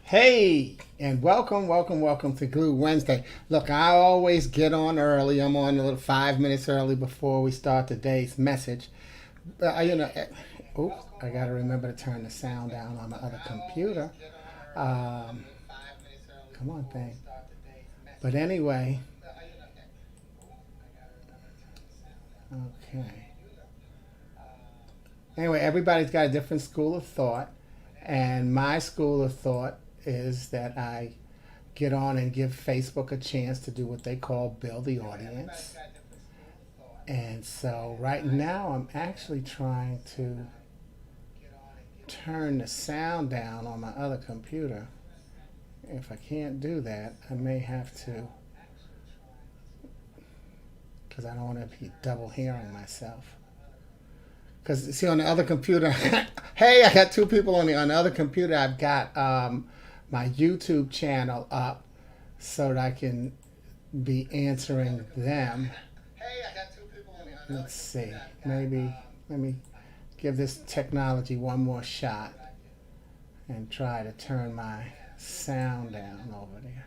Hey, and welcome to Glue Wednesday. Look, I always get on early. I'm on a little 5 minutes early before we start today's message. Oops, I got to remember to turn the sound down on my other computer. Um, Come on, thing. But anyway, okay. Anyway, everybody's got a different school of thought, and my school of thought is that I get on and give Facebook a chance to do what they call build the audience. And so right now I'm actually trying to turn the sound down on my other computer. If I can't do that, I may have to, because I don't want to be double hearing myself. Because see, on the other computer, hey, I got two people on the other computer. I've got my YouTube channel up so that I can be answering them. Let's see. Maybe let me give this technology one more shot and try to turn my sound down over there.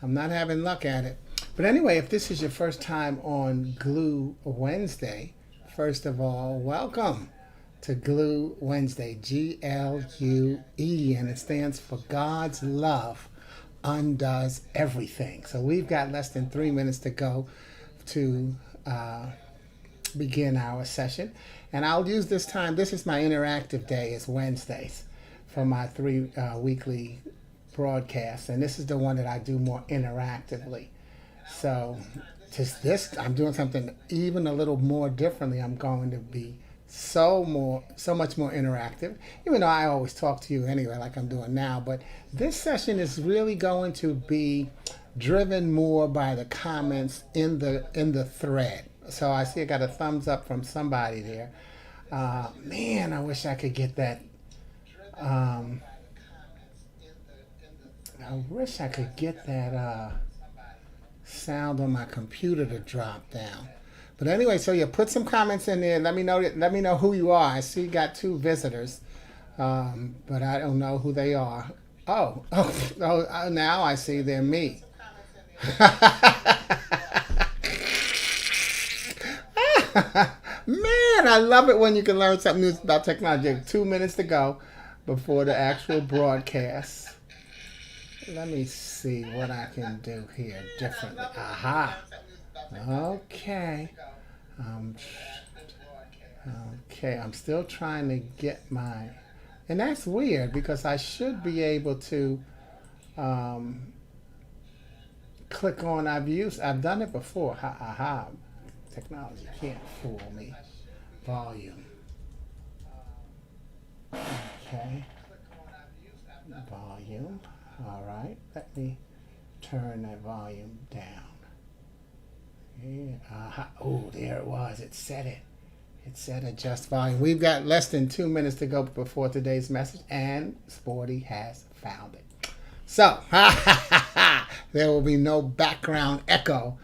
I'm not having luck at it. But anyway, if this is your first time on Glue Wednesday, first of all, welcome to Glue Wednesday, GLUE, and it stands for God's Love Undoes Everything. So we've got less than 3 minutes to go to begin our session. And I'll use this time, this is my interactive day, it's Wednesdays for my three weekly broadcasts. And this is the one that I do more interactively. So just this, I'm doing something even a little more differently. I'm going to be so much more interactive, even though I always talk to you anyway, like I'm doing now. But this session is really going to be driven more by the comments in the thread. So I see I got a thumbs up from somebody there. Man, I wish I could get that. I wish I could get that sound on my computer to drop down. But anyway, so you put some comments in there. Let me know who you are. I see you got two visitors, but I don't know who they are. Oh, now I see they're me. Man, I love it when you can learn something new about technology. 2 minutes to go before the actual broadcast. Let me see what I can do here differently. Aha. Okay. Okay, I'm still trying to get my... And that's weird because I should be able to click on... I've done it before. Aha. Technology can't fool me. Volume. Okay. Volume. All right. Let me turn that volume down. Yeah. Oh, there it was. It said it. It said adjust volume. We've got less than 2 minutes to go before today's message, and Sporty has found it. So, there will be no background echo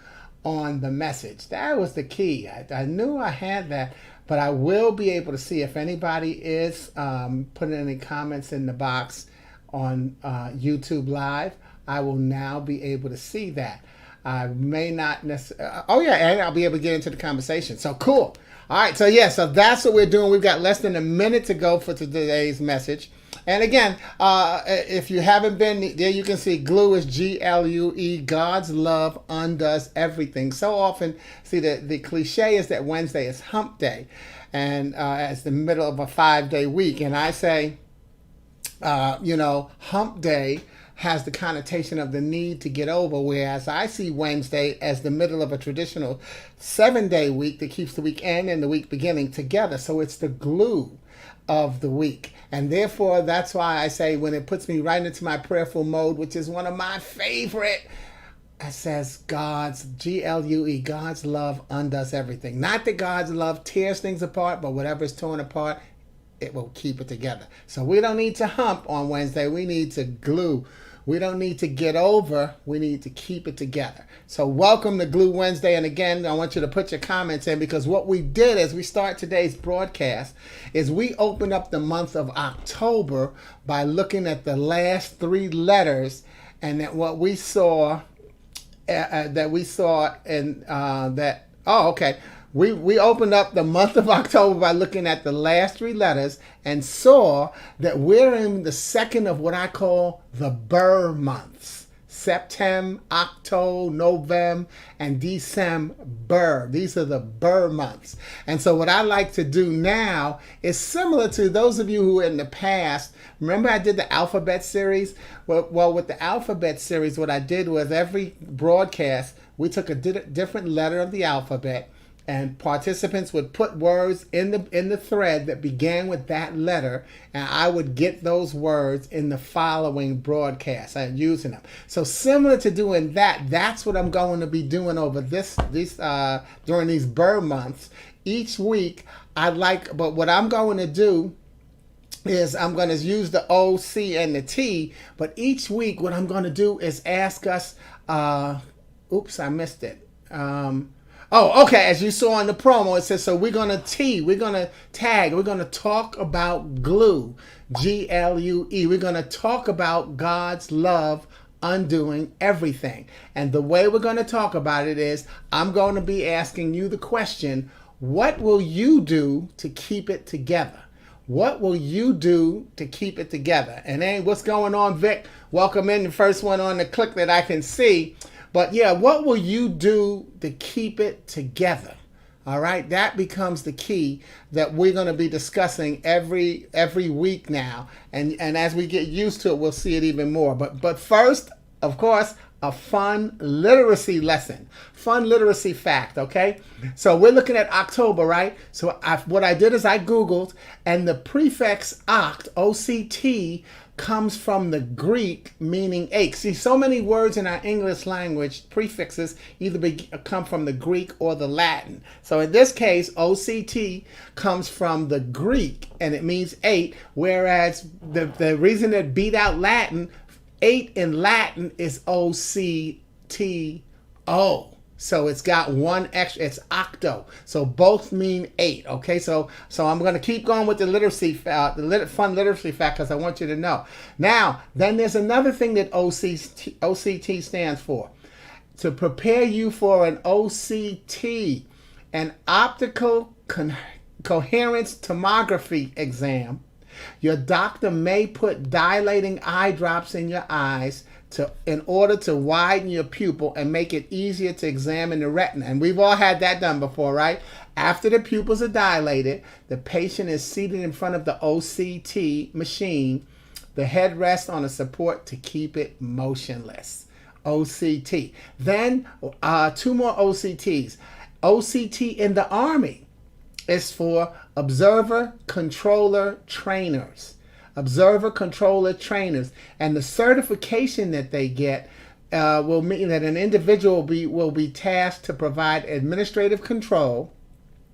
on the message. That was the key. I knew I had that, but I will be able to see if anybody is putting any comments in the box on YouTube Live. I will now be able to see that. I may not necessarily... Oh, yeah, and I'll be able to get into the conversation. So, cool. All right, so that's what we're doing. We've got less than a minute to go for today's message. And again, if you haven't been there, you can see glue is GLUE. God's love undoes everything. So often, see, the cliche is that Wednesday is hump day, and it's the middle of a 5-day week. And I say, hump day has the connotation of the need to get over, whereas I see Wednesday as the middle of a traditional 7-day week that keeps the weekend and the week beginning together. So it's the glue of the week. And therefore, that's why I say when it puts me right into my prayerful mode, which is one of my favorite, it says God's, GLUE, God's love undoes everything. Not that God's love tears things apart, but whatever is torn apart, it will keep it together. So we don't need to hump on Wednesday. We need to glue We don't need to get over, we need to keep it together. So welcome to Glue Wednesday. And again, I want you to put your comments in, because what we did as we start today's broadcast is we opened up the month of October by looking at the last three letters, and that what we saw, We opened up the month of October by looking at the last three letters and saw that we're in the second of what I call the Burr months. September, October, November, and December. These are the Burr months. And so what I like to do now is similar to those of you who in the past, remember I did the alphabet series? Well, with the alphabet series, what I did was every broadcast, we took a different letter of the alphabet, and participants would put words in the thread that began with that letter, and I would get those words in the following broadcast. I'm using them. So similar to doing that, that's what I'm going to be doing over during these Burr months. Each week, but what I'm going to do is I'm going to use the O, C, and the T, but each week what I'm going to do is ask us, oops, I missed it. Oh, okay. As you saw in the promo, it says, so we're going to tag, we're going to talk about glue, Glue. We're going to talk about God's love undoing everything. And the way we're going to talk about it is I'm going to be asking you the question, what will you do to keep it together? What will you do to keep it together? And hey, what's going on, Vic? Welcome in, the first one on the click that I can see. But yeah, what will you do to keep it together? All right, that becomes the key that we're going to be discussing every week now. And as we get used to it, we'll see it even more. But first, of course, a fun literacy lesson, fun literacy fact, okay? So we're looking at October, right? So what I did is I Googled, and the prefix oct, O-C-T, comes from the Greek meaning 8. See, so many words in our English language, prefixes either come from the Greek or the Latin. So in this case, OCT comes from the Greek and it means 8, whereas the reason it beat out Latin, 8 in Latin is OCTO. So it's got one extra, it's octo. So both mean 8, okay? So I'm going to keep going with the literacy, fun literacy fact, because I want you to know. Now, then there's another thing that OCT stands for. To prepare you for an OCT, an optical coherence tomography exam, your doctor may put dilating eye drops in your eyes in order to widen your pupil and make it easier to examine the retina. And we've all had that done before, right? After the pupils are dilated, the patient is seated in front of the OCT machine. The head rests on a support to keep it motionless. OCT. Then 2 more OCTs. OCT in the Army is for observer controller trainers. Observer controller trainers, and the certification that they get will mean that an individual will be tasked to provide administrative control,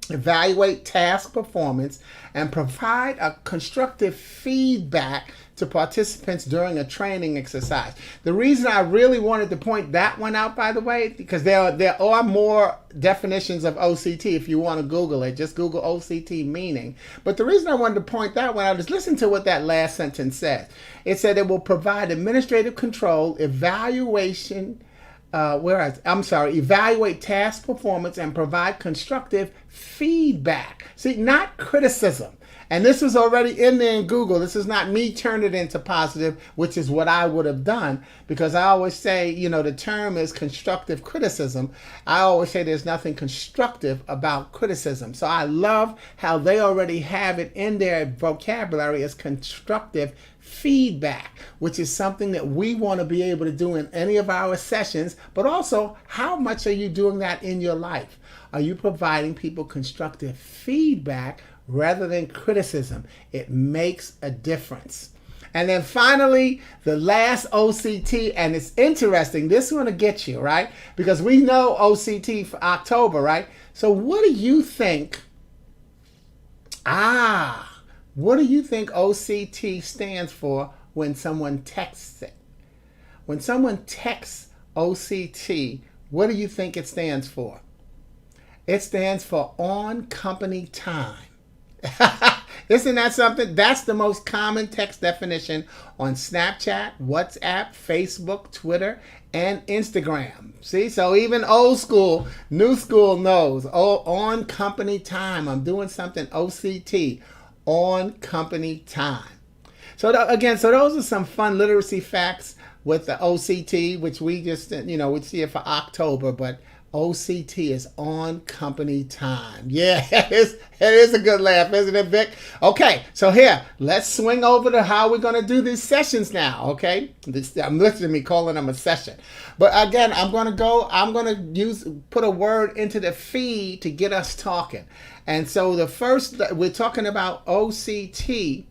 evaluate task performance, and provide a constructive feedback to participants during a training exercise. The reason I really wanted to point that one out, by the way, because there are more definitions of OCT if you want to Google it. Just Google OCT meaning. But the reason I wanted to point that one out is listen to what that last sentence says. It said it will provide administrative control, evaluate task performance, and provide constructive feedback. See, not criticism. And this was already in there in Google. This is not me turning it into positive, which is what I would have done, because I always say, the term is constructive criticism. I always say there's nothing constructive about criticism. So I love how they already have it in their vocabulary as constructive feedback, which is something that we want to be able to do in any of our sessions, but also how much are you doing that in your life? Are you providing people constructive feedback rather than criticism? It makes a difference. And then finally, the last OCT, and it's interesting, this one will get you, right? Because we know OCT for October, right? So what do you think? What do you think OCT stands for when someone texts it? when someone texts OCT, what do you think it stands for? It stands for on company time. Isn't that something? That's the most common text definition on Snapchat, WhatsApp, Facebook, Twitter, and Instagram. See, so even old school, new school knows. Oh, on company time. I'm doing something OCT, on company time. So again, so those are some fun literacy facts with the OCT, which we just, we see it for October, but OCT is on company time. Yeah, it is a good laugh, isn't it, Vic? Okay, so here, let's swing over to how we're going to do these sessions now, okay? I'm listening to me calling them a session. But again, I'm going to put a word into the feed to get us talking. And so the first, we're talking about OCT.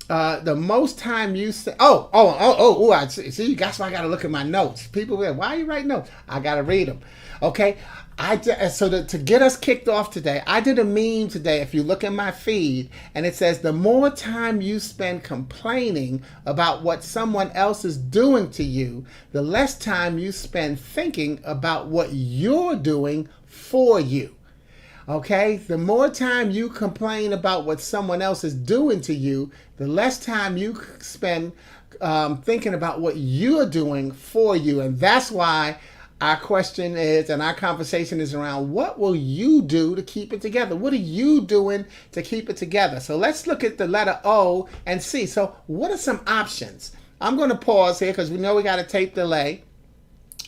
The most time you say, I see. That's why I got to look at my notes. People go, why are you writing notes? I got to read them. Okay. To get us kicked off today, I did a meme today. If you look at my feed, and it says, the more time you spend complaining about what someone else is doing to you, the less time you spend thinking about what you're doing for you. Okay, the more time you complain about what someone else is doing to you, the less time you spend thinking about what you're doing for you. And that's why our question is, and our conversation is around, what will you do to keep it together? What are you doing to keep it together? So let's look at the letter O and see. So what are some options? I'm going to pause here because we know we got a tape delay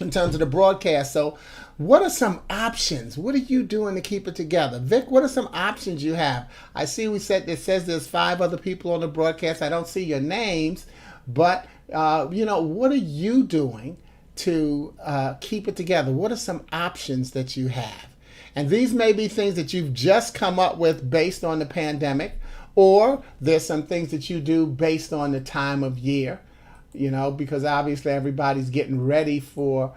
in terms of the broadcast. So what are some options? What are you doing to keep it together? Vic, what are some options you have? I see it says there's 5 other people on the broadcast. I don't see your names, but what are you doing to keep it together? What are some options that you have? And these may be things that you've just come up with based on the pandemic, or there's some things that you do based on the time of year, because obviously everybody's getting ready for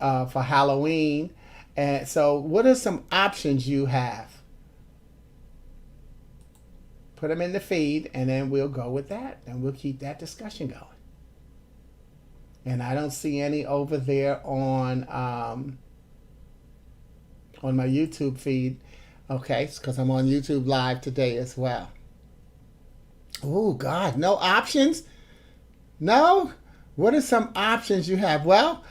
Halloween. And so what are some options you have? Put them in the feed, and then we'll go with that, and we'll keep that discussion going. And I don't see any over there on my YouTube feed. Okay, it's because I'm on YouTube Live today as well. Oh, God, no options? No? What are some options you have? Well,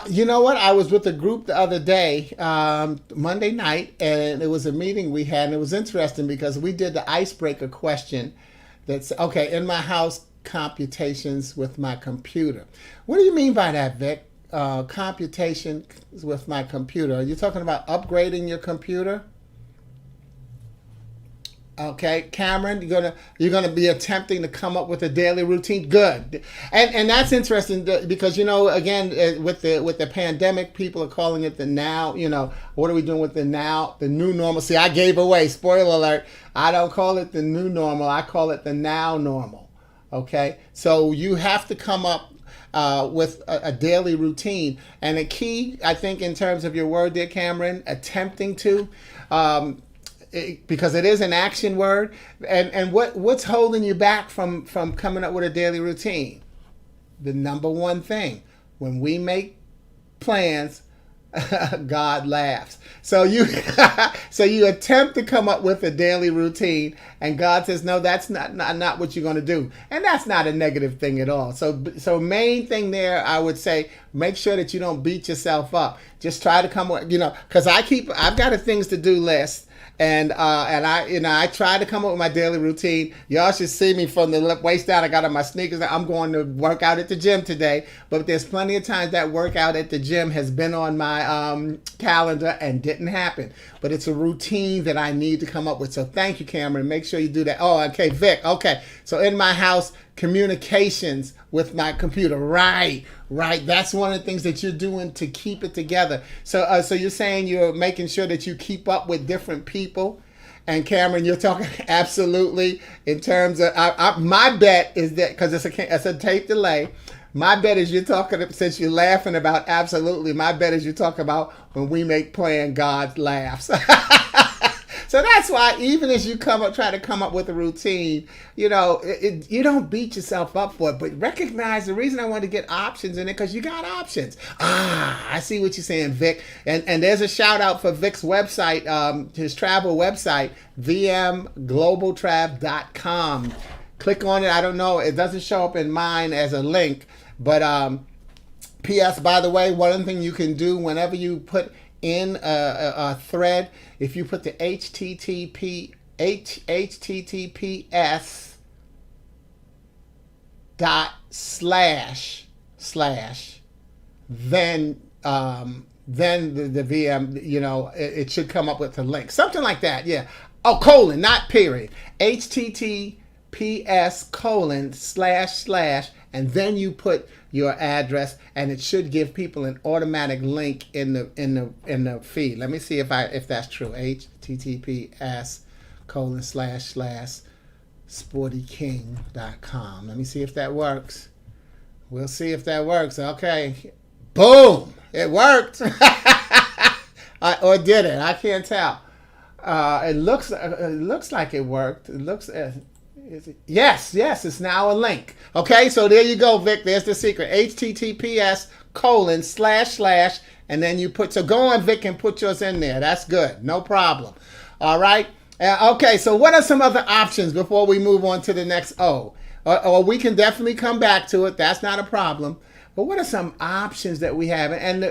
you know what? I was with a group the other day, Monday night, and it was a meeting we had, and it was interesting because we did the icebreaker question that's, okay, in my house, computations with my computer. What do you mean by that, Vic? Computations with my computer. Are you talking about upgrading your computer? Okay, Kameron, you're gonna be attempting to come up with a daily routine. Good, and that's interesting because again with the pandemic, people are calling it the now. What are we doing with the now? The new normal. See, I gave away. Spoiler alert. I don't call it the new normal. I call it the now normal. Okay, so you have to come up with a daily routine, and a key, I think, in terms of your word there, Kameron, attempting to. Because it is an action word, and what's holding you back from coming up with a daily routine? The number one thing, when we make plans, God laughs. So you attempt to come up with a daily routine, and God says, no, that's not what you're going to do, and that's not a negative thing at all. So main thing there, I would say, make sure that you don't beat yourself up. Just try to come with, because I've got a things to do list. And I try to come up with my daily routine. Y'all should see me from the waist down. I got on my sneakers. I'm going to work out at the gym today. But there's plenty of times that workout at the gym has been on my calendar and didn't happen. But it's a routine that I need to come up with. So thank you, Kameron. Make sure you do that. Oh, okay, Vic. Okay. So in my house, communications with my computer. Right. That's one of the things that you're doing to keep it together. So you're saying you're making sure that you keep up with different people. And Kameron, you're talking absolutely in terms of, my bet is that, because it's a tape delay, my bet is you're talking, since you're laughing about absolutely, my bet is you're talking about when we make plan, God laughs. So that's why even as you try to come up with a routine, you don't beat yourself up for it, but recognize the reason I want to get options in it because you got options. I see what you're saying, Vic. And there's a shout out for Vic's website, his travel website, vmglobaltrav.com. Click on it. I don't know. It doesn't show up in mine as a link, but P.S. by the way, one thing you can do whenever you put in a thread, if you put the https dot slash then the VM, it should come up with a link, something like that. Yeah. Oh, colon, not period. https:// and then you put your address, and it should give people an automatic link in the feed. Let me see if that's true. https://sportyking.com. Let me see if that works. We'll see if that works. Okay. Boom! It worked. Or did it? I can't tell. It looks like it worked. It looks. Yes, it's now a link. Okay, so there you go, Vic. There's the secret. https:// and then you put. So go on, Vic, and put yours in there. That's good. No problem. All right. Okay. So what are some other options before we move on to the next O? Or we can definitely come back to it. That's not a problem. But what are some options that we have? And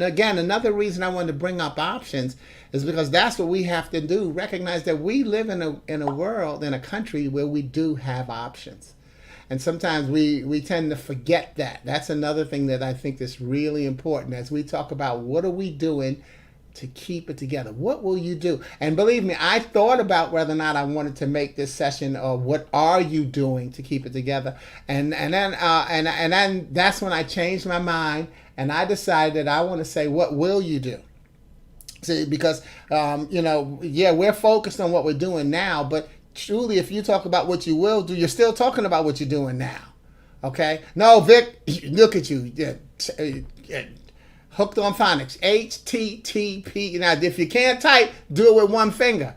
again, another reason I wanted to bring up options is because that's what we have to do. Recognize that we live in a world, in a country where we do have options. And sometimes we tend to forget that. That's another thing that I think is really important as we talk about what are we doing to keep it together. What will you do? And believe me, I thought about whether or not I wanted to make this session of what are you doing to keep it together. And then that's when I changed my mind and I decided that I want to say, what will you do? See, because we're focused on what we're doing now, but truly, if you talk about what you will do, you're still talking about what you're doing now. Okay? No, Vic, look at you. Hooked on phonics. HTTP. Now, if you can't type, do it with one finger.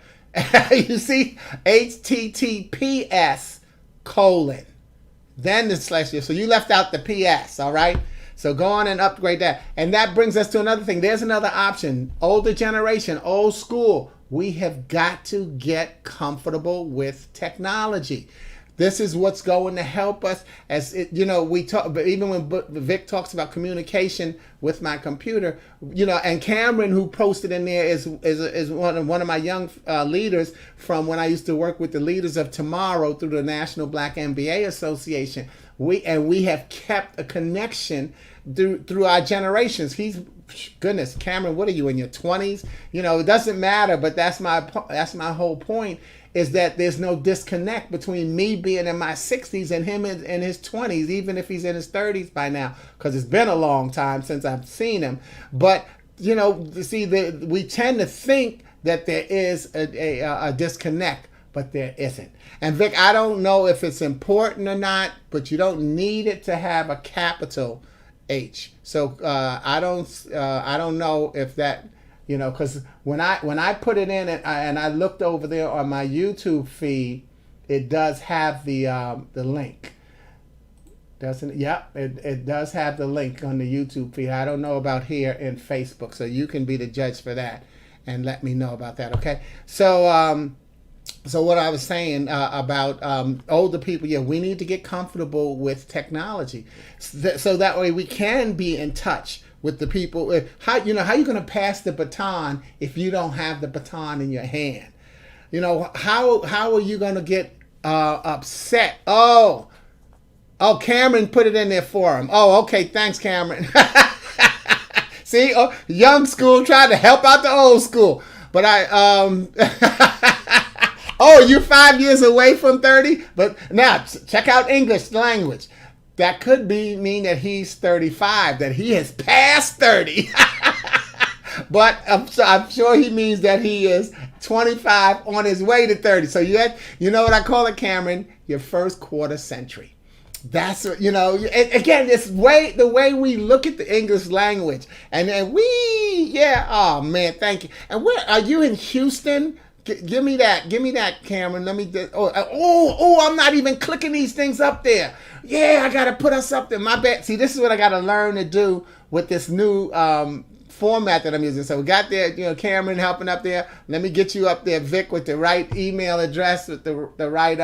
You see? HTTPS:/. Then the slash. So you left out the PS, all right? So go on and upgrade that. And that brings us to another thing. There's another option. Older generation, old school. We have got to get comfortable with technology. This is what's going to help us we talk, but even when Vic talks about communication with my computer, and Kameron, who posted in there, is one of my young leaders from when I used to work with the Leaders of Tomorrow through the National Black MBA Association. We have kept a connection through our generations. Goodness, Kameron, what are you, in your 20s? It doesn't matter, but that's my whole point, is that there's no disconnect between me being in my 60s and him in his 20s, even if he's in his 30s by now, because it's been a long time since I've seen him. But, we tend to think that there is a disconnect, but there isn't. And Vic, I don't know if it's important or not, but you don't need it to have a capital H. So I don't know if that, because when I put it in and I looked over there on my YouTube feed, it does have the link. Doesn't it? Yep, it does have the link on the YouTube feed. I don't know about here in Facebook, so you can be the judge for that and let me know about that. Okay, so what I was saying about older people, we need to get comfortable with technology, so that way we can be in touch with the people. How you going to pass the baton if you don't have the baton in your hand? How are you going to get upset? Oh, Kameron put it in there for him. Oh, okay, thanks, Kameron. See, young school tried to help out the old school, but oh, you're 5 years away from 30? But now, check out English language. That could mean that he's 35, that he has passed 30. But I'm sure he means that he is 25 on his way to 30. So you know what I call it, Kameron? Your first quarter century. That's what, again, it's the way we look at the English language. And then oh man, thank you. And where are you in Houston? Give me that, Kameron. Let me, I'm not even clicking these things up there. Yeah, I got to put us up there. My bad. See, this is what I got to learn to do with this new format that I'm using. So we got there, Kameron helping up there. Let me get you up there, Vic, with the right email address, with the right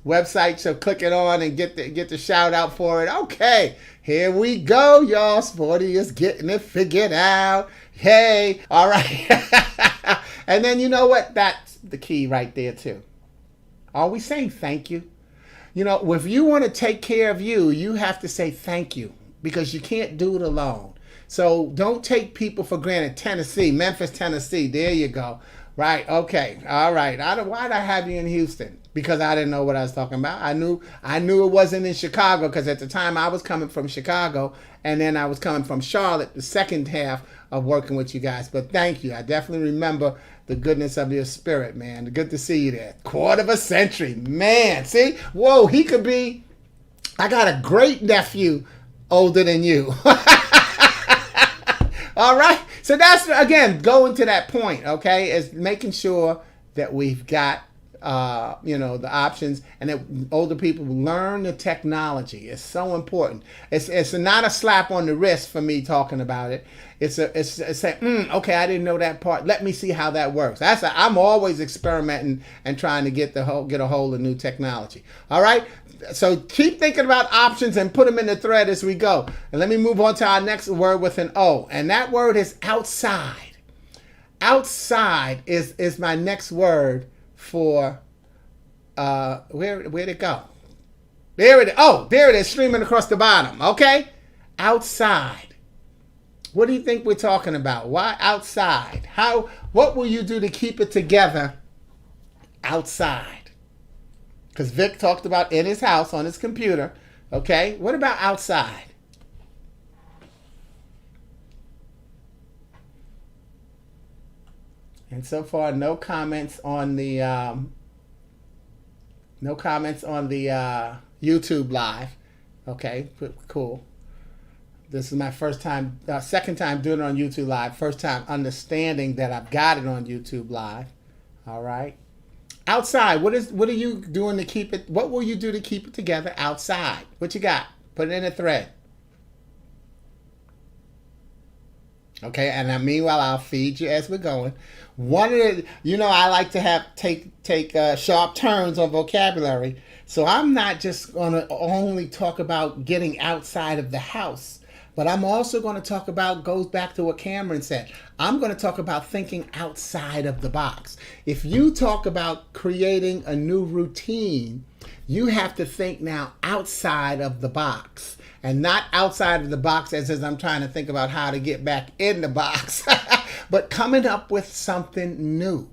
website. So click it on and get the shout out for it. Okay, here we go, y'all. Sporty is getting it figured out. Hey, all right. And then you know what? That's the key right there too. Are we saying thank you? If you want to take care of you, you have to say thank you, because you can't do it alone. So don't take people for granted. Memphis, Tennessee. There you go. Right. Okay. All right. Why'd I have you in Houston? Because I didn't know what I was talking about. I knew it wasn't in Chicago, because at the time I was coming from Chicago, and then I was coming from Charlotte, the second half of working with you guys. But thank you. I definitely remember the goodness of your spirit, man. Good to see you there. Quarter of a century. Man, see? Whoa, he could be... I got a great nephew older than you. All right. So that's, again, going to that point, okay, is making sure that we've got, the options, and that older people learn the technology. It's so important. It's not a slap on the wrist for me talking about it. It's saying, okay, I didn't know that part. Let me see how that works. I'm always experimenting and trying to get a hold of new technology. All right. So keep thinking about options and put them in the thread as we go. And let me move on to our next word with an O. And that word is outside. Outside is my next word for, where'd it go? There it is. Oh, there it is, streaming across the bottom. Okay? Outside. What do you think we're talking about? Why outside? What will you do to keep it together outside? Because Vic talked about in his house on his computer. Okay, what about outside? And so far, no comments on the YouTube live. Okay, cool. This is my second time doing it on YouTube live. First time understanding that I've got it on YouTube live. All right. Outside, what are you doing to keep it? What will you do to keep it together outside? What you got? Put it in a thread. Okay, and then meanwhile, I'll feed you as we're going. One of the, I like to take sharp turns on vocabulary. So I'm not just going to only talk about getting outside of the house, but I'm also going to talk about, goes back to what Kameron said, I'm going to talk about thinking outside of the box. If you talk about creating a new routine, you have to think now outside of the box, and not outside of the box as I'm trying to think about how to get back in the box, but coming up with something new.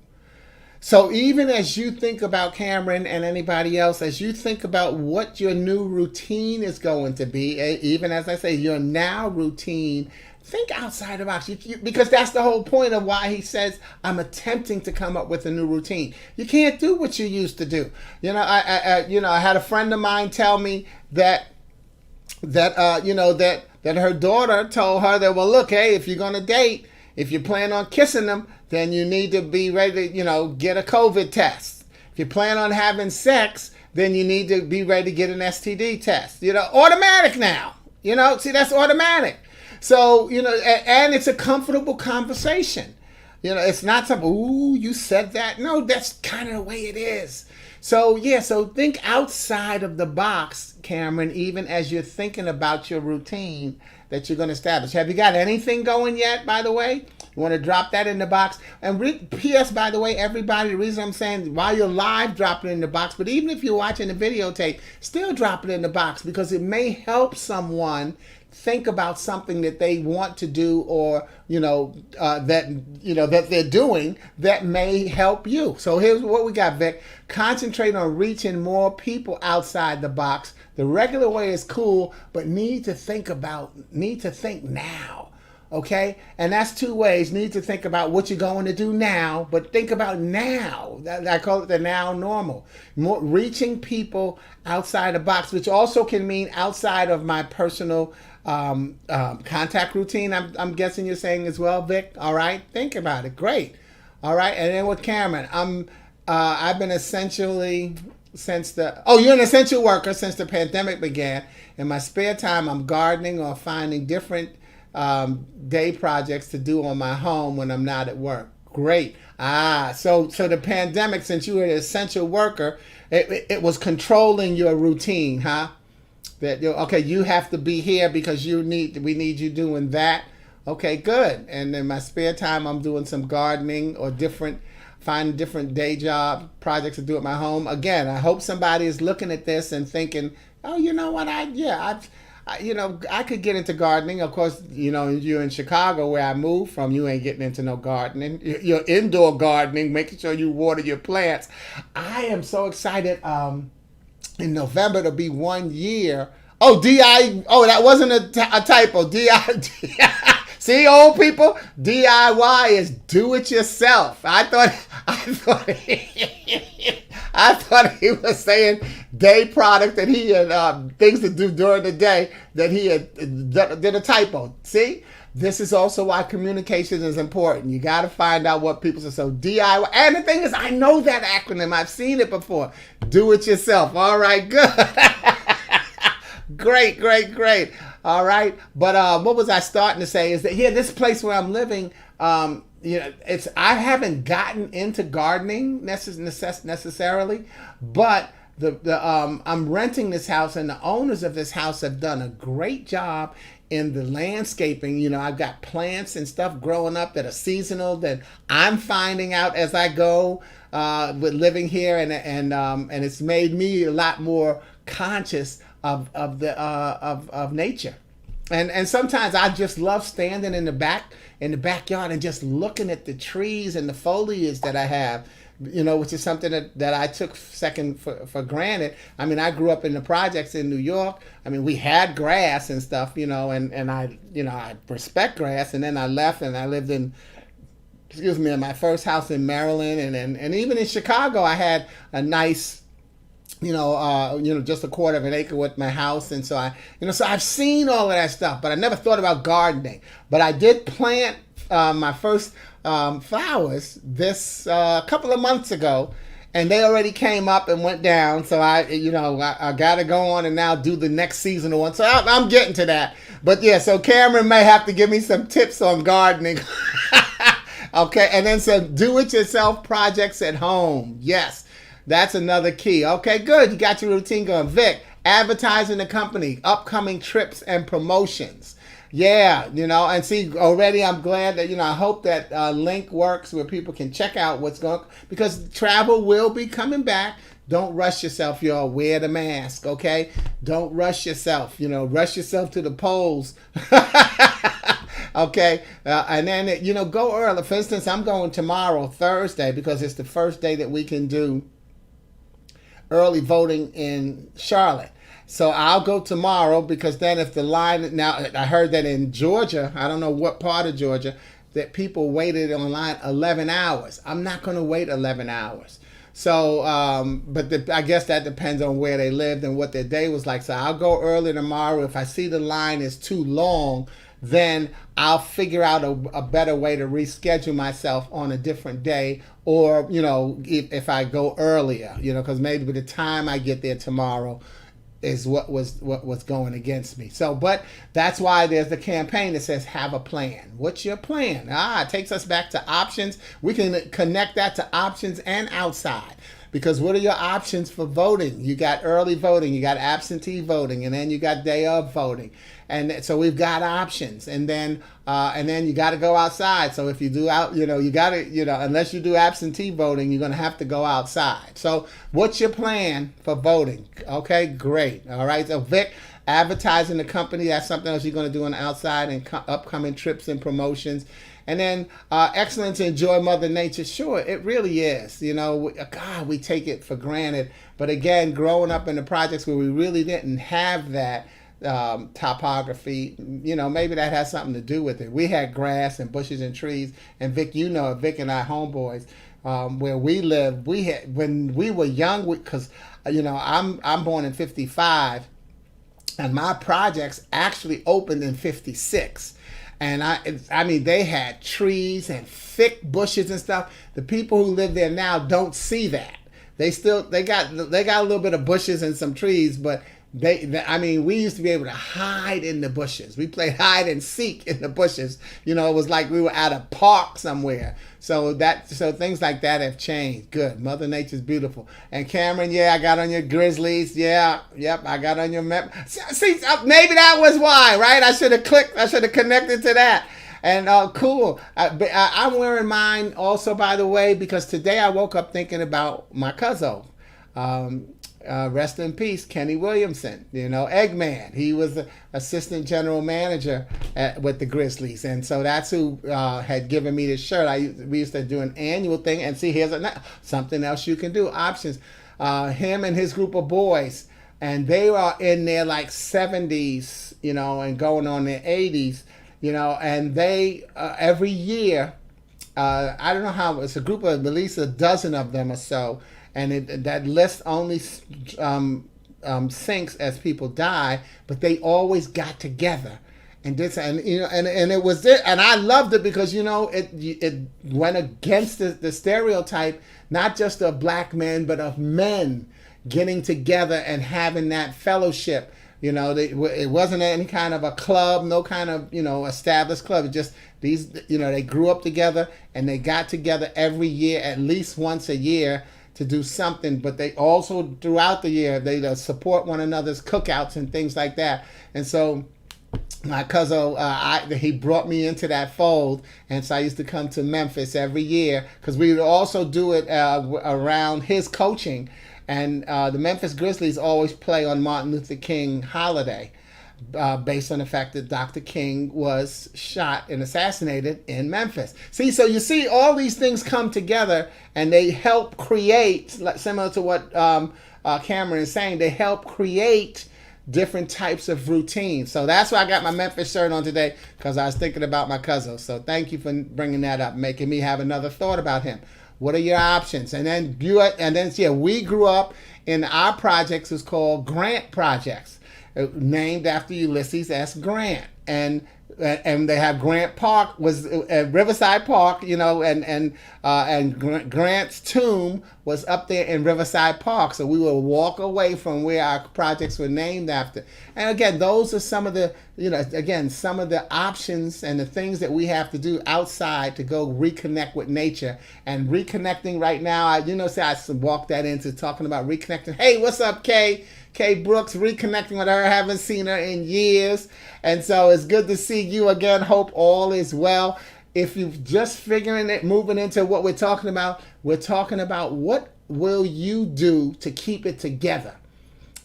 So even as you think about, Kameron and anybody else, as you think about what your new routine is going to be, even as I say, your now routine, think outside the box, because that's the whole point of why he says, I'm attempting to come up with a new routine. You can't do what you used to do. I had a friend of mine tell me that her daughter told her that, well, look, hey, if you're going to date, if you plan on kissing them, then you need to be ready to, get a COVID test. If you plan on having sex, then you need to be ready to get an STD test. Automatic now. See, that's automatic. So, and it's a comfortable conversation. It's not something, ooh, you said that. No, that's kind of the way it is. So, so think outside of the box, Kameron, even as you're thinking about your routine that you're going to establish. Have you got anything going yet, by the way? You want to drop that in the box? And P.S., by the way, everybody, the reason I'm saying while you're live, drop it in the box. But even if you're watching the videotape, still drop it in the box, because it may help someone think about something that they want to do, or that they're doing that may help you. So here's what we got, Vic. Concentrate on reaching more people outside the box. The regular way is cool, but need to think now. Okay, and that's two ways. Need to think about what you're going to do now, but think about now. I call it the now normal. More, reaching people outside the box, which also can mean outside of my personal contact routine. I'm guessing you're saying as well, Vic. All right, think about it. Great. All right, and then with Kameron, I've been essentially since the you're an essential worker since the pandemic began. In my spare time, I'm gardening or finding different day projects to do on my home when I'm not at work. Great. So the pandemic, since you were an essential worker, it was controlling your routine, huh? That okay, you have to be here because we need you doing that. Okay, good. And in my spare time, I'm doing some gardening or finding different day job projects to do at my home. Again, I hope somebody is looking at this and thinking, oh, you know what? I could get into gardening. Of course, you're in Chicago where I moved from. You ain't getting into no gardening. You're indoor gardening, making sure you water your plants. I am so excited. In November, it'll be 1 year. Oh, that wasn't a typo. See, old people, DIY is do it yourself. I thought he was saying day product that he had things to do during the day that he had did a typo. See, this is also why communication is important. You got to find out what people say. So DIY, and the thing is, I know that acronym. I've seen it before. Do it yourself. All right, good. Great. All right, but what was I starting to say is that this place where I'm living, I haven't gotten into gardening necessarily, but I'm renting this house, and the owners of this house have done a great job in the landscaping. I've got plants and stuff growing up that are seasonal that I'm finding out as I go with living here, and it's made me a lot more conscious of nature. And sometimes I just love standing in the backyard and just looking at the trees and the foliage that I have, which is something that I took second for granted. I mean, I grew up in the projects in New York. I mean, we had grass and stuff, and I respect grass. And then I left and I lived in my first house in Maryland, and even in Chicago, I had a nice just a quarter of an acre with my house. And so so I've seen all of that stuff, but I never thought about gardening. But I did plant my first flowers this couple of months ago, and they already came up and went down. So I got to go on and now do the next seasonal one. So I'm getting to that. But yeah, so Kameron may have to give me some tips on gardening. Okay, and then some do-it-yourself projects at home. Yes. That's another key. Okay, good. You got your routine going. Vic, advertising the company, upcoming trips and promotions. Yeah, and see, already I'm glad that, I hope that link works where people can check out what's going on, because travel will be coming back. Don't rush yourself, y'all. Wear the mask, okay? Don't rush yourself. Rush yourself to the polls. Okay, and then, go early. For instance, I'm going tomorrow, Thursday, because it's the first day that we can do early voting in Charlotte. So I'll go tomorrow, because then if the line, now I heard that in Georgia, I don't know what part of Georgia, that people waited online 11 hours. I'm not going to wait 11 hours. So, I guess that depends on where they lived and what their day was like. So I'll go early tomorrow. If I see the line is too long, then I'll figure out a better way to reschedule myself on a different day, or, if I go earlier, because maybe by the time I get there tomorrow is what was going against me. So, but that's why there's the campaign that says have a plan. What's your plan? It takes us back to options. We can connect that to options and outside. Because what are your options for voting? You got early voting, you got absentee voting, and then you got day of voting. And so we've got options. And then you got to go outside. So if you do you got to, unless you do absentee voting, you're going to have to go outside. So what's your plan for voting? Okay, great. All right. So Vic, advertising the company, that's something else you're going to do on the outside, and upcoming trips and promotions. And then excellence, enjoy Mother Nature. Sure, it really is. God, we take it for granted. But again, growing up in the projects where we really didn't have that, topography. Maybe that has something to do with it. We had grass and bushes and trees, and Vic, Vic and I homeboys, where we lived, we had when we were young, because I'm born in '55, and my projects actually opened in '56. And I mean, they had trees and thick bushes and stuff. The people who live there now don't see that. They got a little bit of bushes and some trees, but I mean, we used to be able to hide in the bushes. We played hide and seek in the bushes. It was like we were at a park somewhere. So things like that have changed. Good. Mother Nature's beautiful. And Kameron, yeah, I got on your Grizzlies. Yeah, yep, I got on your See, maybe that was why, right? I should have connected to that. And cool. I'm wearing mine also, by the way, because today I woke up thinking about my cousin. Rest in peace, Kenny Williamson, Eggman. He was the assistant general manager with the Grizzlies. And so that's who had given me this shirt. We used to do an annual thing. And see, here's something else you can do. Options. Him and his group of boys. And they are in their like 70s, and going on their 80s, and they, every year, I don't know how, it's a group of at least a dozen of them or so. And that list only sinks as people die, but they always got together and did, and it was it, and I loved it because it went against the stereotype, not just of black men, but of men getting together and having that fellowship. It wasn't any kind of a club, no kind of established club. It just these they grew up together and they got together every year, at least once a year, to do something. But they also throughout the year they support one another's cookouts and things like that. And so my cousin, he brought me into that fold, and so I used to come to Memphis every year because we would also do it around his coaching. And the Memphis Grizzlies always play on Martin Luther King holiday, based on the fact that Dr. King was shot and assassinated in Memphis. So you see all these things come together, and they help create, similar to what Kameron is saying, they help create different types of routines. So that's why I got my Memphis shirt on today, because I was thinking about my cousin. So thank you for bringing that up, making me have another thought about him. What are your options? And then we grew up in our projects is called Grant Projects, named after Ulysses S. Grant, and they have Grant Park was Riverside Park, and Grant's tomb was up there in Riverside Park. So we would walk away from where our projects were named after. And again, those are some of the some of the options and the things that we have to do outside to go reconnect with nature. And reconnecting right now, I walked that into talking about reconnecting. Hey, what's up, Kaye? Kaye Brooks, reconnecting with her. Haven't seen her in years. And so it's good to see you again. Hope all is well. If you're just figuring it, moving into what we're talking about what will you do to keep it together?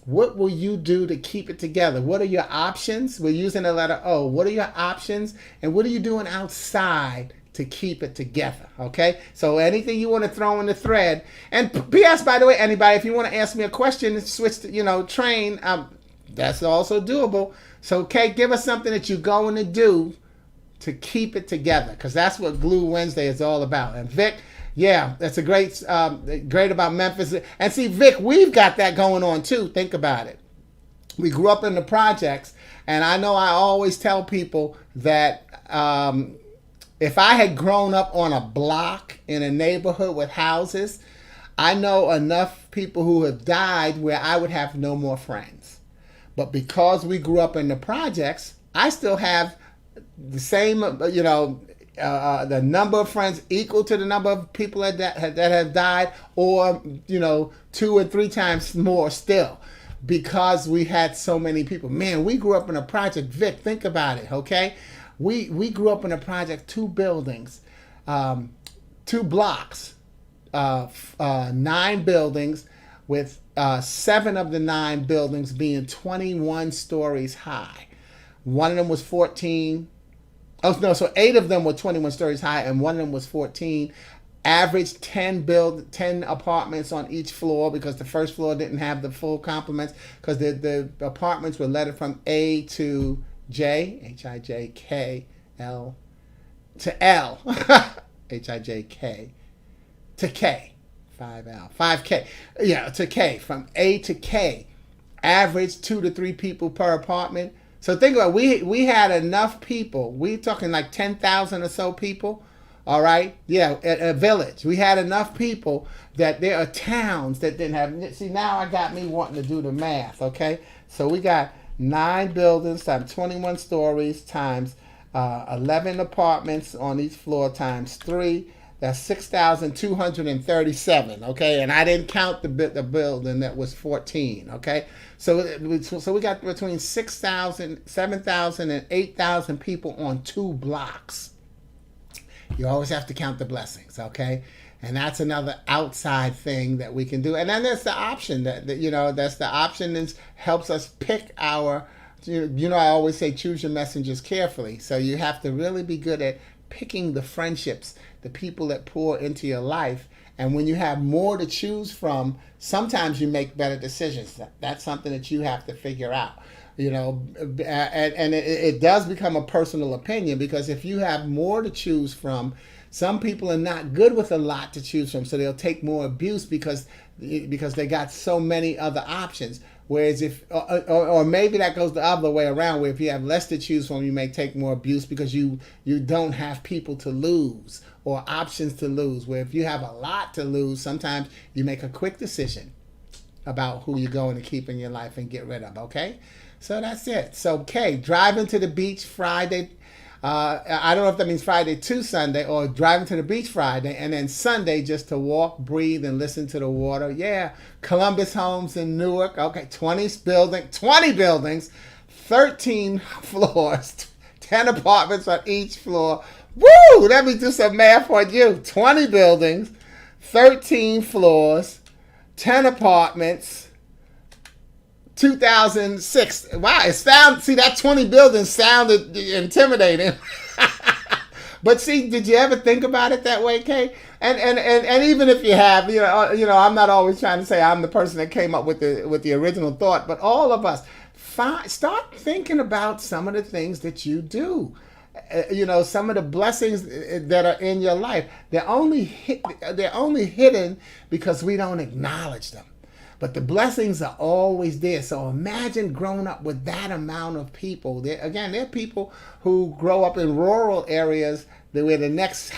What will you do to keep it together? What are your options? We're using the letter O. What are your options? And what are you doing outside to keep it together? Okay, so anything you want to throw in the thread. And P.S. by the way, anybody, if you want to ask me a question and switch to train, that's also doable. So Kaye, give us something that you're going to do to keep it together, because that's what Glue Wednesday is all about. And Vic, yeah, that's a great about Memphis. And see, Vic, we've got that going on too. Think about it. We grew up in the projects, and I know I always tell people that if I had grown up on a block in a neighborhood with houses, I know enough people who have died where I would have no more friends. But because we grew up in the projects, I still have the same, the number of friends equal to the number of people that have died, or 2 or 3 times more still, because we had so many people. Man, we grew up in a project. Vic, think about it, okay? We grew up in a project, 2 buildings, 2 blocks, 9 buildings, with 7 of the 9 buildings being 21 stories high. One of them was 14. Oh no, so 8 of them were 21 stories high, and one of them was 14. Average 10 apartments on each floor, because the first floor didn't have the full complements, because the apartments were lettered from A to J, Hijkl, to L, Hijk, to K, 5L, 5K, yeah, to K, from A to K. Average 2 to 3 people per apartment. So think about it, we had enough people. We're talking like 10,000 or so people. All right, yeah, a village. We had enough people that there are towns that didn't have. See, now I got me wanting to do the math. Okay, so we got 9 buildings times 21 stories times 11 apartments on each floor times 3. That's 6,237. Okay, and I didn't count the building that was 14. Okay, so we got between 6,000, 7,000, and 8,000 people on 2 blocks. You always have to count the blessings, okay? And that's another outside thing that we can do. And then there's the option that's the option that helps us pick our, I always say choose your messengers carefully. So you have to really be good at picking the friendships, the people that pour into your life. And when you have more to choose from, sometimes you make better decisions. That's something that you have to figure out. And it does become a personal opinion, because if you have more to choose from, some people are not good with a lot to choose from, so they'll take more abuse because they got so many other options. Whereas or maybe that goes the other way around, where if you have less to choose from, you may take more abuse because you don't have people to lose or options to lose. Where if you have a lot to lose, sometimes you make a quick decision about who you're going to keep in your life and get rid of, okay? So that's it. So, Kaye, driving to the beach Friday. I don't know if that means Friday to Sunday, or driving to the beach Friday, and then Sunday just to walk, breathe, and listen to the water. Yeah, Columbus Homes in Newark. Okay, 20 buildings, 13 floors, 10 apartments on each floor. Woo! Let me do some math on you. 20 buildings, 13 floors, 10 apartments. 2006. Wow, see, that 20 buildings sounded intimidating. But see, did you ever think about it that way, Kaye? And even if you have, I'm not always trying to say I'm the person that came up with the original thought, but all of us, start thinking about some of the things that you do. Some of the blessings that are in your life. They're only hidden because we don't acknowledge them. But the blessings are always there. So imagine growing up with that amount of people. There are people who grow up in rural areas where the next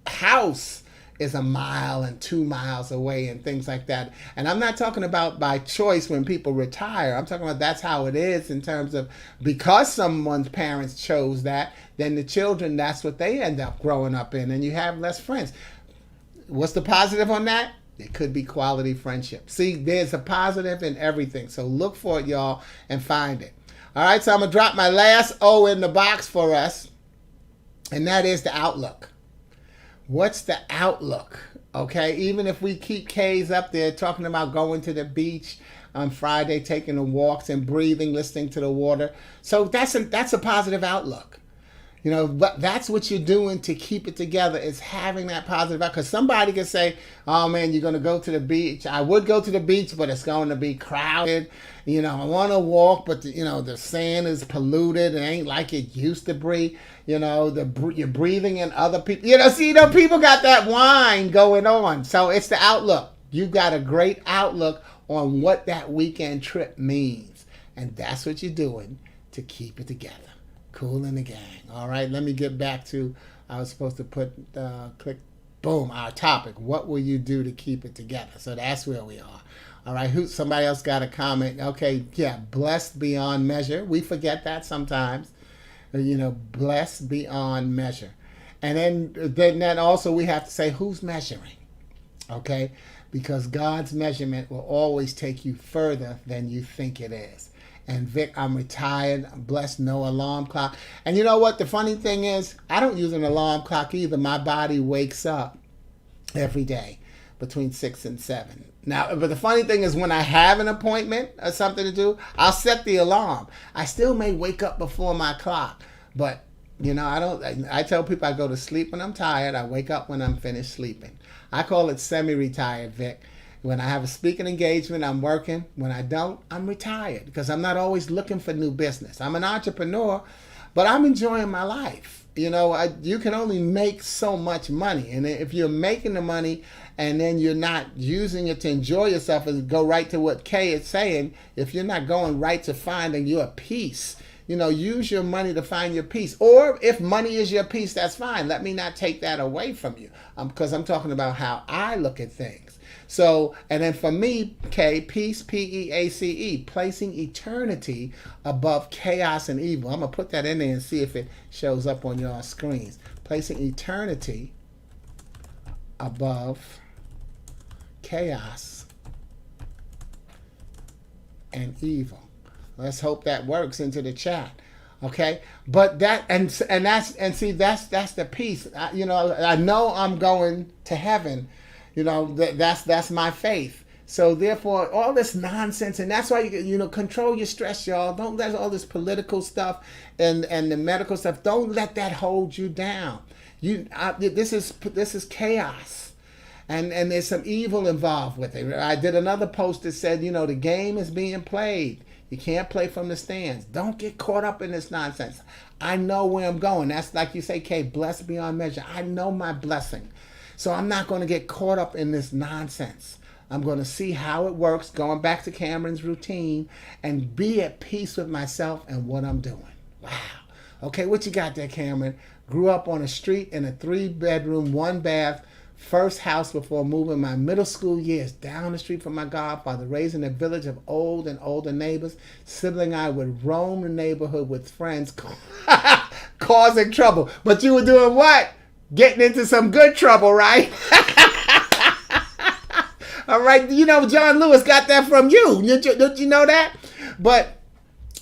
house is 1 mile and 2 miles away and things like that. And I'm not talking about by choice when people retire. I'm talking about that's how it is, in terms of because someone's parents chose that, then the children, that's what they end up growing up in, and you have less friends. What's the positive on that? It could be quality friendship. See, there's a positive in everything. So look for it, y'all, and find it. All right, so I'm going to drop my last O in the box for us, and that is the outlook. What's the outlook? Okay, even if we keep Kaye's up there talking about going to the beach on Friday, taking the walks and breathing, listening to the water. So that's a positive outlook. But that's what you're doing to keep it together, is having that positive outlook. Because somebody can say, oh man, you're going to go to the beach. I would go to the beach, but it's going to be crowded. I want to walk, but the sand is polluted. It ain't like it used to be. You're breathing in other people. People got that whine going on. So it's the outlook. You got a great outlook on what that weekend trip means. And that's what you're doing to keep it together. Cool in the gang. All right, let me get back to, I was supposed to click, boom, our topic. What will you do to keep it together? So that's where we are. All right, somebody else got a comment. Okay, yeah, blessed beyond measure. We forget that sometimes. Blessed beyond measure. And then also we have to say, who's measuring? Okay, because God's measurement will always take you further than you think it is. And Vic, I'm retired. I'm blessed, no alarm clock. And you know what? The funny thing is, I don't use an alarm clock either. My body wakes up every day between 6 and 7. Now, but the funny thing is, when I have an appointment or something to do, I'll set the alarm. I still may wake up before my clock, but You know, I tell people I go to sleep when I'm tired. I wake up when I'm finished sleeping. I call it semi-retired, Vic. When I have a speaking engagement, I'm working. When I don't, I'm retired because I'm not always looking for new business. I'm an entrepreneur, but I'm enjoying my life. You know, you can only make so much money. And if you're making the money and then you're not using it to enjoy yourself and go right to what Kaye is saying, if you're not going right to finding your peace, you know, use your money to find your peace. Or if money is your peace, that's fine. Let me not take that away from you because I'm talking about how I look at things. So, and then for me, Kaye, peace, P-E-A-C-E, placing eternity above chaos and evil. I'm going to put that in there and see if it shows up on your screens. Placing eternity above chaos and evil. Let's hope that works into the chat. Okay, but that's the peace. I know I'm going to heaven. You know, that's my faith. So therefore, all this nonsense, and that's why you control your stress, y'all. Don't let all this political stuff and the medical stuff. Don't let that hold you down. This is chaos, and there's some evil involved with it. I did another post that said, the game is being played. You can't play from the stands. Don't get caught up in this nonsense. I know where I'm going. That's like you say, Kaye, blessed beyond measure. I know my blessing. So I'm not going to get caught up in this nonsense. I'm going to see how it works, going back to Kameron's routine, and be at peace with myself and what I'm doing. Wow. Okay, what you got there, Kameron? Grew up on a street in a 3-bedroom, 1-bath, first house before moving my middle school years down the street from my godfather, raised in a village of old and older neighbors. Sibling I would roam the neighborhood with friends, causing trouble. But you were doing what? Getting into some good trouble, right? All right, John Lewis got that from you. Don't you know that? But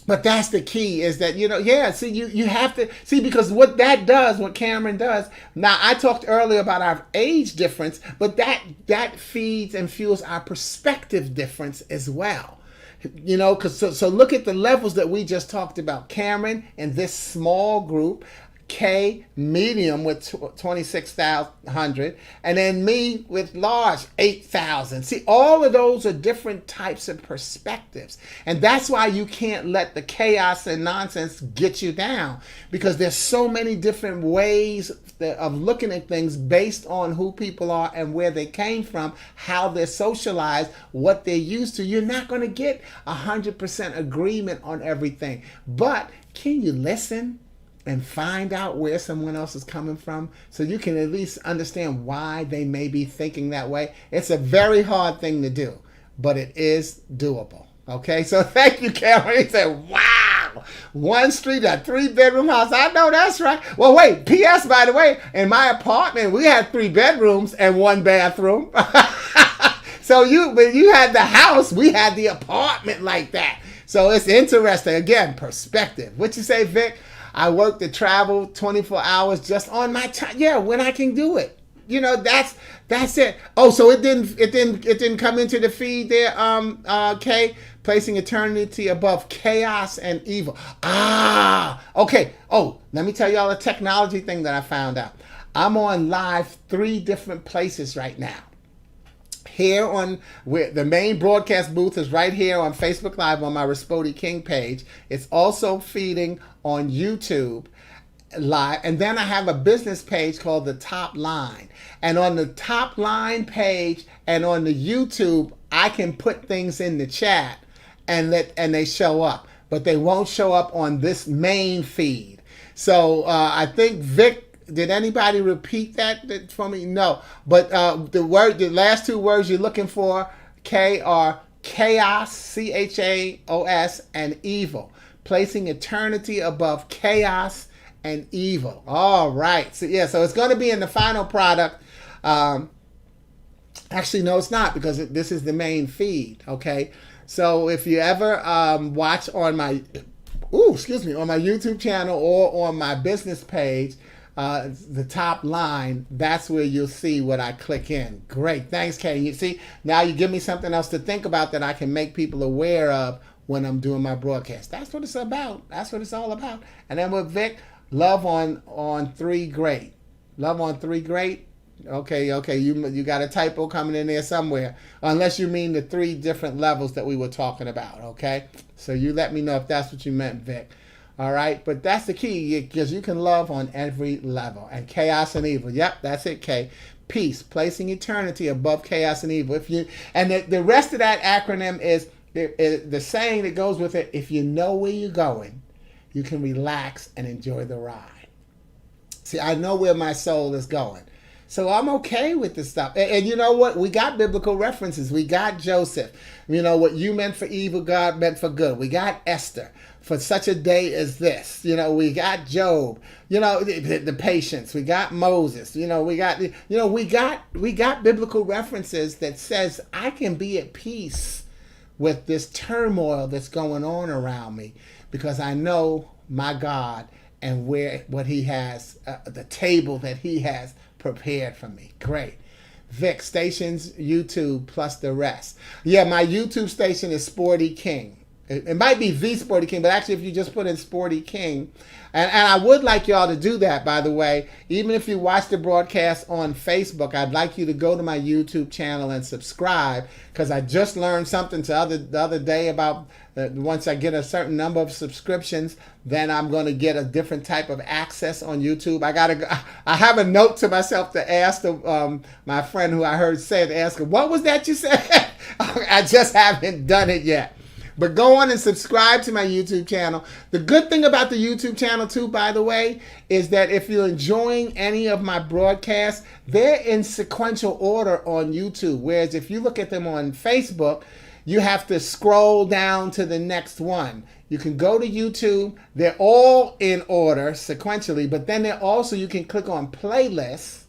that's the key is that, you have to see, because what that does, what Kameron does. Now, I talked earlier about our age difference, but that feeds and fuels our perspective difference as well. Because so look at the levels that we just talked about. Kameron and this small group, Kaye medium with 26,100, and then me with large 8,000. See, all of those are different types of perspectives, and that's why you can't let the chaos and nonsense get you down, because there's so many different ways of looking at things based on who people are and where they came from, how they're socialized, what they're used to. You're not going to get 100% agreement on everything, but can you listen and find out where someone else is coming from so you can at least understand why they may be thinking that way? It's a very hard thing to do, but it is doable. Okay, so thank you, Kameron. He said, wow, one street, a 3-bedroom house. I know that's right. Well, wait, P.S., by the way, in my apartment, we had 3 bedrooms and 1 bathroom. So when you had the house, we had the apartment like that. So it's interesting. Again, perspective. What you say, Vic? I work to travel 24 hours just on my time. Yeah, when I can do it. That's it. Oh, so it didn't come into the feed there, Kaye, placing eternity above chaos and evil. Okay. Oh, let me tell y'all a technology thing that I found out. I'm on live 3 different places right now. Here where the main broadcast booth is right here on Facebook Live on my Sporty King page. It's also feeding on YouTube Live, and then I have a business page called The Top Line. And on the Top Line page and on the YouTube, I can put things in the chat and they show up, but they won't show up on this main feed. So I think Vic. Did anybody repeat that for me? No. But the last 2 words you're looking for, Kaye, are chaos, C-H-A-O-S, and evil. Placing eternity above chaos and evil. All right. So it's going to be in the final product. Actually, no, it's not, because this is the main feed. Okay. So if you ever watch on my YouTube channel or on my business page, the Top Line, that's where you'll see what I click in. Great. Thanks, Kaye. You see, now you give me something else to think about that I can make people aware of when I'm doing my broadcast. That's what it's about. That's what it's all about. And then with Vic, Love on 3 great. Love on 3 great. Okay. You got a typo coming in there somewhere. Unless you mean the 3 different levels that we were talking about. Okay. So you let me know if that's what you meant, Vic. All right, but that's the key, because you can love on every level. And chaos and evil. Yep, that's it, Kay. Peace, placing eternity above chaos and evil. The rest of that acronym is the saying that goes with it. If you know where you're going, you can relax and enjoy the ride. See, I know where my soul is going. So I'm okay with this stuff. And you know what? We got biblical references. We got Joseph. You know, what you meant for evil, God meant for good. We got Esther, for such a day as this. You know, we got Job. You know, the patience. We got Moses. You know, we got biblical references that says I can be at peace with this turmoil that's going on around me, because I know my God and what he has, the table that he has prepared for me. Great. Vic, stations, YouTube, plus the rest. Yeah, my YouTube station is Sporty King. It might be the Sporty King, but actually if you just put in Sporty King, and I would like y'all to do that, by the way. Even if you watch the broadcast on Facebook, I'd like you to go to my YouTube channel and subscribe, because I just learned something the other day about once I get a certain number of subscriptions, then I'm going to get a different type of access on YouTube. I have a note to myself to ask my friend who I heard say it, to ask him, what was that you said? I just haven't done it yet. But go on and subscribe to my YouTube channel. The good thing about the YouTube channel too, by the way, is that if you're enjoying any of my broadcasts, they're in sequential order on YouTube. Whereas if you look at them on Facebook, you have to scroll down to the next one. You can go to YouTube. They're all in order sequentially, but then you can click on playlists.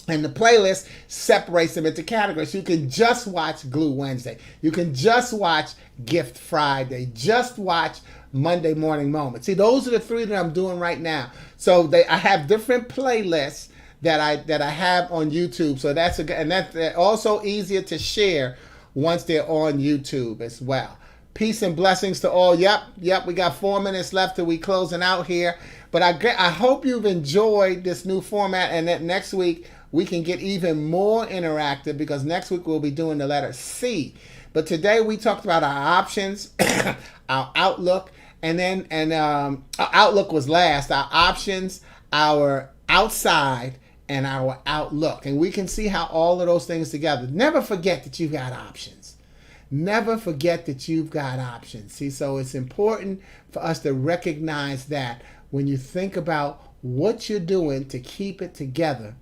And the playlist separates them into categories. So you can just watch Glue Wednesday. You can just watch Gift Friday. Just watch Monday Morning Moments. See, those are the 3 that I'm doing right now. So I have different playlists that I have on YouTube. So that's also easier to share once they're on YouTube as well. Peace and blessings to all. Yep. We got 4 minutes left till we closing out here. But I hope you've enjoyed this new format, and that next week we can get even more interactive, because next week we'll be doing the letter C. But today we talked about our options, our outlook, our outlook was last. Our options, our outside, and our outlook. And we can see how all of those things together. Never forget that you've got options. Never forget that you've got options. See, so it's important for us to recognize that when you think about what you're doing to keep it together,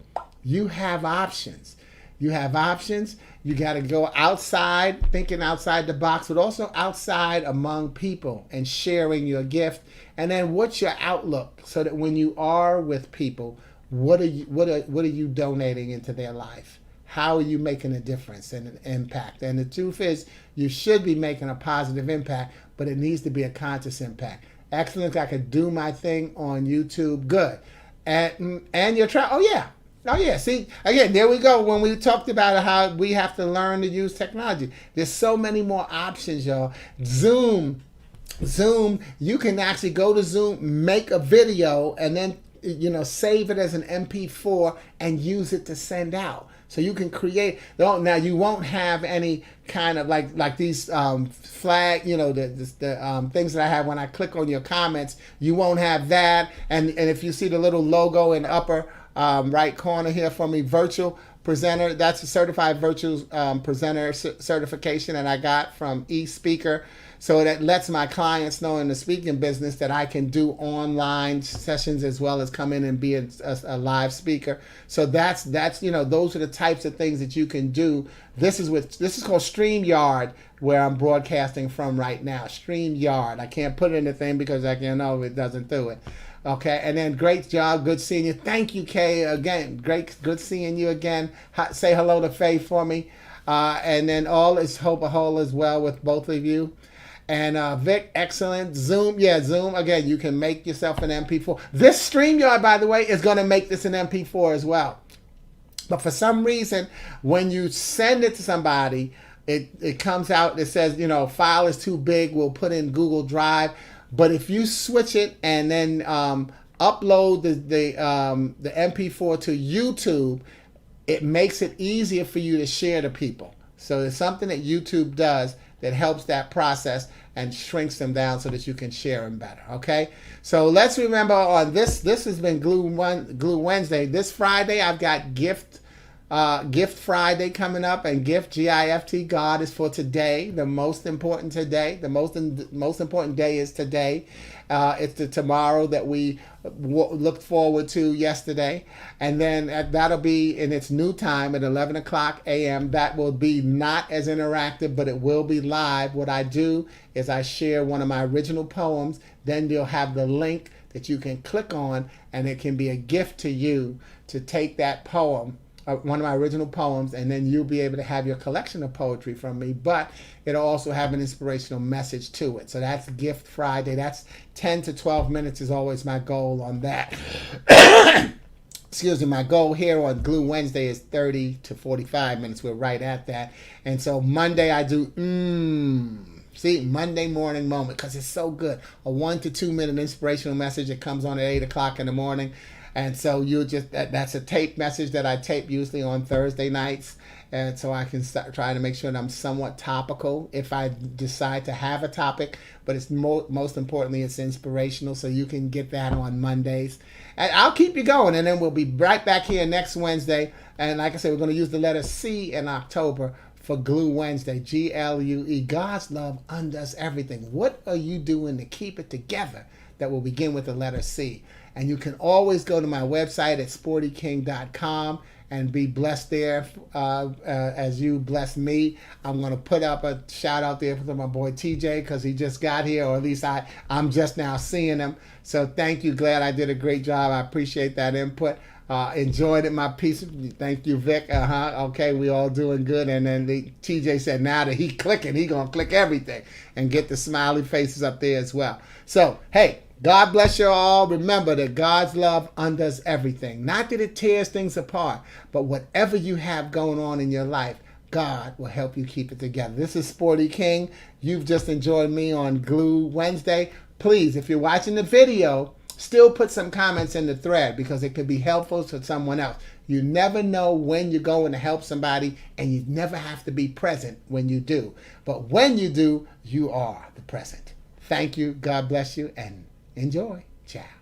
you have options. You have options. You got to go outside, thinking outside the box, but also outside among people and sharing your gift. And then what's your outlook, so that when you are with people, what are you donating into their life? How are you making a difference and an impact? And the truth is, you should be making a positive impact, but it needs to be a conscious impact. Excellent. I could do my thing on YouTube. Good. And you're trying. Oh yeah. See, again, there we go. When we talked about how we have to learn to use technology, there's so many more options, y'all. Zoom, you can actually go to Zoom, make a video, and then save it as an MP4 and use it to send out. So you can create. Now you won't have any kind of like these flag, the things that I have when I click on your comments. You won't have that. And if you see the little logo in the upper right corner here for me, virtual presenter, that's a certified virtual presenter certification that I got from eSpeaker. So that lets my clients know in the speaking business that I can do online sessions as well as come in and be a live speaker. So that's those are the types of things that you can do. This is called StreamYard, where I'm broadcasting from right now. StreamYard. I can't put it in the thing because it doesn't do it. Okay, and then great job, good seeing you. Thank you, Kaye, again. Good seeing you again. Say hello to Faye for me. And then all is hope all as well with both of you. And Vic, excellent. Zoom, Zoom. Again, you can make yourself an MP4. This StreamYard, by the way, is going to make this an MP4 as well. But for some reason, when you send it to somebody, it comes out, it says, file is too big, we'll put in Google Drive. But if you switch it and then upload the MP4 to YouTube, it makes it easier for you to share to people. So it's something that YouTube does that helps that process and shrinks them down so that you can share them better. Okay, so let's remember on this has been Glue Wednesday. This Friday I've got Gift Friday coming up, and GIFT, God is for today, the most important today. The most important day is today. It's the tomorrow that we looked forward to yesterday. And then that'll be in its new time at 11 o'clock a.m. That will be not as interactive, but it will be live. What I do is I share one of my original poems. Then you'll have the link that you can click on, and it can be a gift to you to take that poem, one of my original poems, and then you'll be able to have your collection of poetry from me, but it'll also have an inspirational message to it. So that's Gift Friday. That's 10 to 12 minutes is always my goal on that. Excuse me, my goal here on Glue Wednesday is 30 to 45 minutes. We're right at that. And so Monday I do Monday morning moment, because it's so good. A 1 to 2 minute inspirational message. It comes on at 8 o'clock in the morning. And so you that's a tape message that I tape usually on Thursday nights. And so I can try to make sure that I'm somewhat topical if I decide to have a topic. But it's most importantly, it's inspirational. So you can get that on Mondays. And I'll keep you going. And then we'll be right back here next Wednesday. And like I said, we're going to use the letter C in October for Glue Wednesday. GLUE. God's love undoes everything. What are you doing to keep it together? That will begin with the letter C. And you can always go to my website at sportyking.com and be blessed there as you bless me. I'm going to put up a shout out there for my boy TJ, because he just got here, or at least I'm just now seeing him. So thank you. Glad I did a great job. I appreciate that input. Enjoyed it, my piece. Thank you, Vic. Okay, we all doing good. And then TJ said now that he clicking, he going to click everything and get the smiley faces up there as well. So, hey, God bless you all. Remember that God's love undoes everything. Not that it tears things apart, but whatever you have going on in your life, God will help you keep it together. This is Sporty King. You've just enjoyed me on Glue Wednesday. Please, if you're watching the video, still put some comments in the thread, because it could be helpful to someone else. You never know when you're going to help somebody, and you never have to be present when you do. But when you do, you are the present. Thank you. God bless you, and enjoy. Ciao.